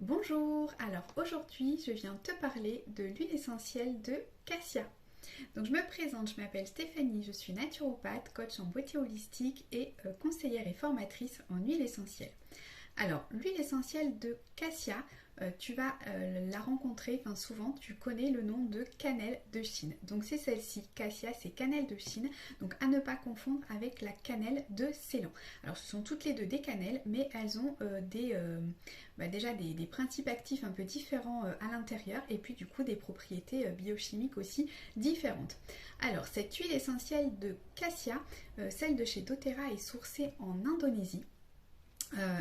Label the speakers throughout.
Speaker 1: Bonjour, alors aujourd'hui je viens te parler de l'huile essentielle de cassia. Donc je me présente, je m'appelle Stéphanie, je suis naturopathe, coach en beauté holistique et conseillère et formatrice en huile essentielle. Alors l'huile essentielle de cassia, tu vas la rencontrer, enfin souvent tu connais le nom de cannelle de Chine. Donc c'est celle-ci, cassia c'est cannelle de Chine, donc à ne pas confondre avec la cannelle de Ceylan. Alors ce sont toutes les deux des cannelles, mais elles ont déjà des principes actifs un peu différents à l'intérieur et puis du coup des propriétés biochimiques aussi différentes. Alors cette huile essentielle de cassia, celle de chez doTERRA, est sourcée en Indonésie.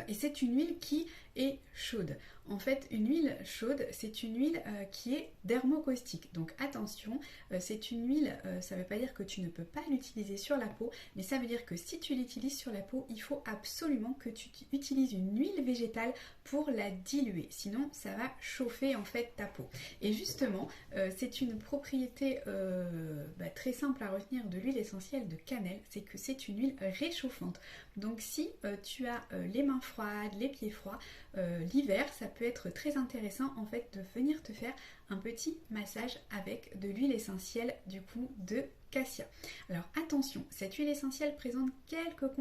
Speaker 1: Et c'est une huile qui est chaude. En fait, une huile chaude, c'est une huile qui est dermocaustique. Donc attention, c'est une huile, ça ne veut pas dire que tu ne peux pas l'utiliser sur la peau, mais ça veut dire que si tu l'utilises sur la peau, il faut absolument que tu utilises une huile végétale pour la diluer. Sinon, ça va chauffer en fait ta peau. Et justement, c'est une propriété très simple à retenir de l'huile essentielle de cannelle, c'est que c'est une huile réchauffante. Donc si tu as les mains froides, les pieds froids, l'hiver, ça peut être très intéressant en fait de venir te faire un petit massage avec de l'huile essentielle du coup de cassia. Alors attention, cette huile essentielle présente quelques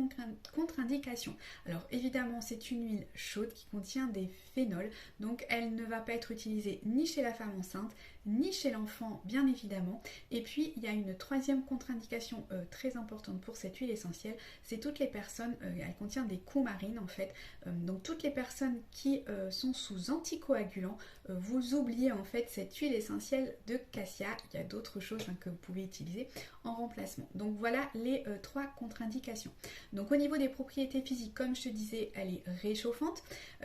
Speaker 1: contre-indications. Alors évidemment, c'est une huile chaude qui contient des phénols, donc elle ne va pas être utilisée ni chez la femme enceinte, ni chez l'enfant bien évidemment. Et puis il y a une troisième contre-indication très importante pour cette huile essentielle, c'est toutes les personnes, elle contient des coumarines en fait, donc toutes les personnes qui sont sous anticoagulants, vous oubliez en fait cette huile essentielle de cassia. Il y a d'autres choses que vous pouvez utiliser en remplacement. Donc voilà les trois contre-indications. Donc au niveau des propriétés physiques, comme je te disais, elle est réchauffante.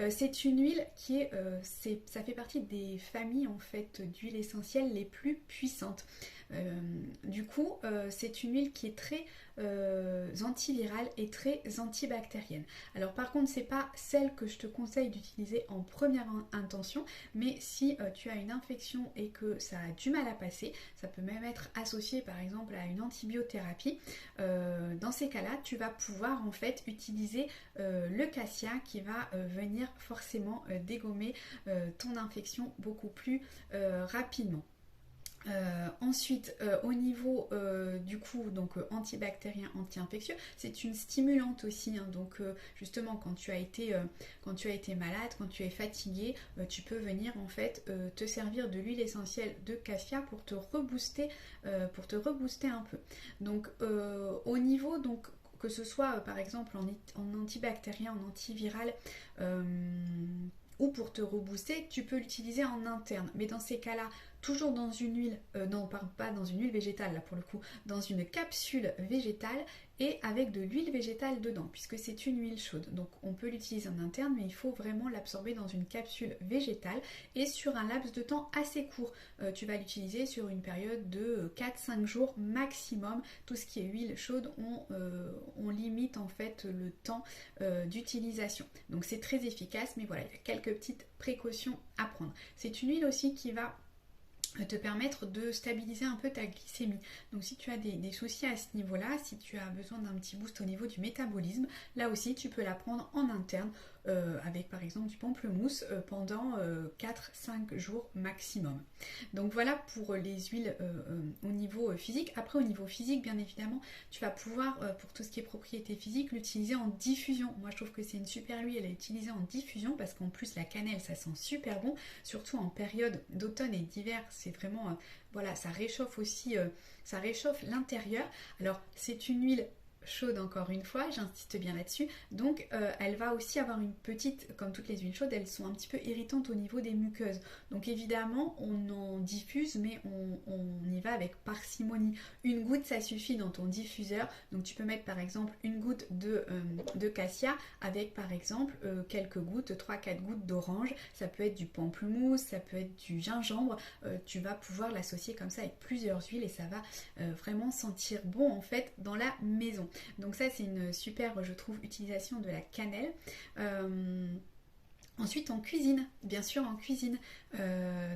Speaker 1: C'est une huile qui est, ça fait partie des familles en fait d'huiles essentielles les plus puissantes. Du coup, c'est une huile qui est très antivirale et très antibactérienne. Alors par contre, c'est pas celle que je te conseille d'utiliser en première intention, mais si tu as une infection et que ça a du mal à passer, ça peut même être associé par exemple à une antibiothérapie. Dans ces cas-là, tu vas pouvoir en fait utiliser le cassia qui va venir forcément dégommer ton infection beaucoup plus rapidement. Ensuite, au niveau du coup donc antibactérien, anti-infectieux, c'est une stimulante aussi, hein, donc justement quand tu as été malade, quand tu es fatigué, tu peux venir en fait te servir de l'huile essentielle de cassia pour te rebooster un peu. Donc au niveau donc que ce soit par exemple en antibactérien, en antiviral, ou pour te rebooster, tu peux l'utiliser en interne. Mais dans ces cas-là, toujours dans une huile, non pas dans une huile végétale là pour le coup, dans une capsule végétale et avec de l'huile végétale dedans, puisque c'est une huile chaude. Donc on peut l'utiliser en interne, mais il faut vraiment l'absorber dans une capsule végétale et sur un laps de temps assez court. Tu vas l'utiliser sur une période de 4-5 jours maximum. Tout ce qui est huile chaude, on limite en fait le temps d'utilisation. Donc c'est très efficace, mais voilà, il y a quelques petites précautions à prendre. C'est une huile aussi qui va te permettre de stabiliser un peu ta glycémie. Donc si tu as des soucis à ce niveau-là, si tu as besoin d'un petit boost au niveau du métabolisme, là aussi tu peux la prendre en interne avec par exemple du pamplemousse pendant 4-5 jours maximum. Donc voilà pour les huiles au niveau physique. Après au niveau physique, bien évidemment, tu vas pouvoir pour tout ce qui est propriété physique l'utiliser en diffusion. Moi je trouve que c'est une super huile, elle est utilisée en diffusion parce qu'en plus la cannelle ça sent super bon, surtout en période d'automne et d'hiver. C'est vraiment, voilà, ça réchauffe aussi, ça réchauffe l'intérieur. Alors c'est une huile chaude encore une fois, j'insiste bien là-dessus, donc elle va aussi avoir une petite, comme toutes les huiles chaudes, elles sont un petit peu irritantes au niveau des muqueuses, donc évidemment on en diffuse, mais on y va avec parcimonie. Une goutte ça suffit dans ton diffuseur, donc tu peux mettre par exemple une goutte de cassia avec par exemple quelques gouttes, 3-4 gouttes d'orange, ça peut être du pamplemousse, ça peut être du gingembre, tu vas pouvoir l'associer comme ça avec plusieurs huiles et ça va vraiment sentir bon en fait dans la maison. Donc ça c'est une super, je trouve, utilisation de la cannelle. Ensuite en cuisine, bien sûr en cuisine,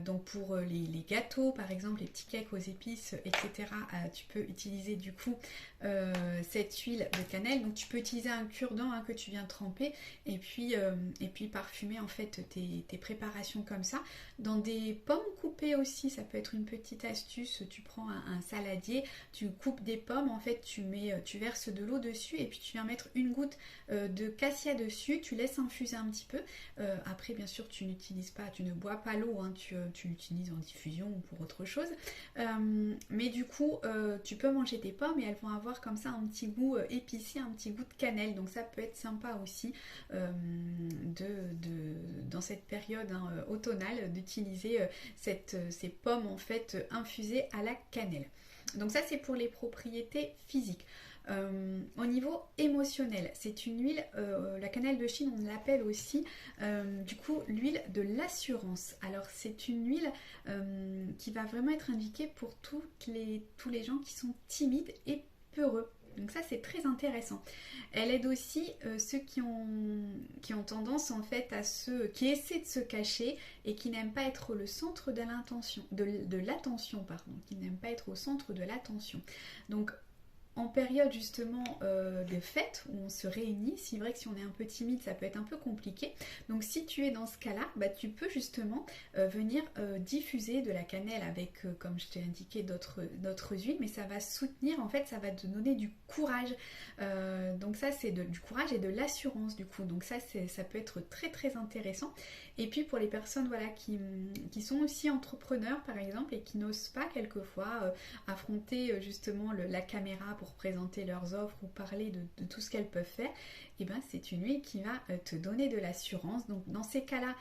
Speaker 1: donc pour les gâteaux par exemple, les petits cakes aux épices, etc. Tu peux utiliser du coup cette huile de cannelle. Donc tu peux utiliser un cure-dent que tu viens tremper et puis parfumer en fait tes préparations comme ça. Dans des pommes coupées aussi, ça peut être une petite astuce. Tu prends un saladier, tu coupes des pommes, en fait tu verses de l'eau dessus et puis tu viens mettre une goutte de cassia dessus, tu laisses infuser un petit peu. Après, bien sûr, tu ne bois pas l'eau, hein, tu l'utilises en diffusion ou pour autre chose. Mais du coup, tu peux manger tes pommes et elles vont avoir comme ça un petit goût épicé, un petit goût de cannelle. Donc ça peut être sympa aussi dans cette période automnale d'utiliser ces pommes en fait infusées à la cannelle. Donc ça, c'est pour les propriétés physiques. Au niveau émotionnel, c'est une huile, la cannelle de Chine, on l'appelle aussi du coup l'huile de l'assurance. Alors c'est une huile qui va vraiment être indiquée pour tous les gens qui sont timides et peureux. Donc ça c'est très intéressant. Elle aide aussi ceux qui ont tendance en fait qui essaient de se cacher et qui n'aiment pas être le centre de l'attention, pardon, qui n'aiment pas être au centre de l'attention. Donc en période justement de fête où on se réunit, c'est vrai que si on est un peu timide, ça peut être un peu compliqué. Donc si tu es dans ce cas-là, tu peux justement venir diffuser de la cannelle avec, comme je t'ai indiqué, d'autres huiles, mais ça va soutenir, en fait, ça va te donner du courage. Donc ça, c'est du courage et de l'assurance du coup. Donc ça peut être très très intéressant. Et puis pour les personnes voilà, qui sont aussi entrepreneurs par exemple et qui n'osent pas quelquefois affronter justement la caméra pour présenter leurs offres ou parler de tout ce qu'elles peuvent faire, et ben c'est une huile qui va te donner de l'assurance. Donc dans ces cas-là,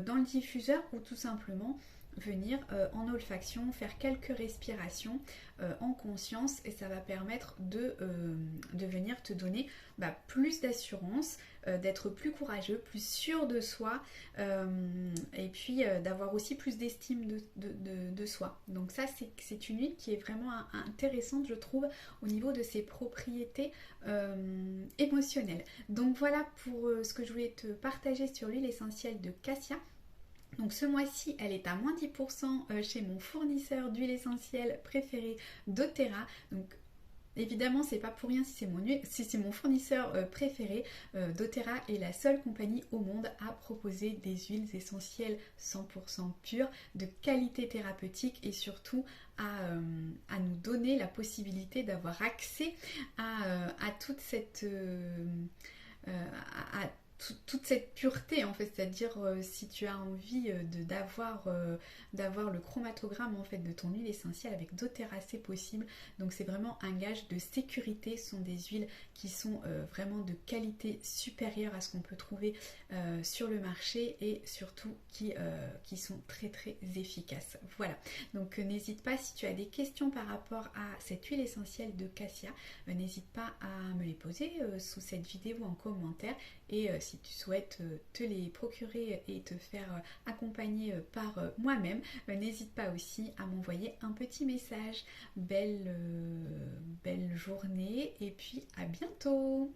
Speaker 1: dans le diffuseur ou tout simplement venir en olfaction, faire quelques respirations en conscience et ça va permettre de venir te donner plus d'assurance, d'être plus courageux, plus sûr de soi et puis d'avoir aussi plus d'estime de soi. Donc ça c'est une huile qui est vraiment intéressante je trouve au niveau de ses propriétés émotionnelles. Donc voilà pour ce que je voulais te partager sur l'huile essentielle de cassia. Donc ce mois-ci, elle est à moins 10% chez mon fournisseur d'huile essentielle préféré doTERRA. Donc évidemment, c'est pas pour rien si c'est mon fournisseur préféré. doTERRA est la seule compagnie au monde à proposer des huiles essentielles 100% pures, de qualité thérapeutique et surtout à nous donner la possibilité d'avoir accès à toute cette... à toute cette pureté en fait, c'est-à-dire si tu as envie d'avoir le chromatogramme en fait de ton huile essentielle avec doTERRA, c'est possible. Donc c'est vraiment un gage de sécurité. Ce sont des huiles qui sont vraiment de qualité supérieure à ce qu'on peut trouver sur le marché et surtout qui sont très très efficaces. Voilà, donc n'hésite pas si tu as des questions par rapport à cette huile essentielle de cassia, n'hésite pas à me les poser sous cette vidéo en commentaire. Et si tu souhaites te les procurer et te faire accompagner par moi-même, n'hésite pas aussi à m'envoyer un petit message. Belle journée et puis à bientôt!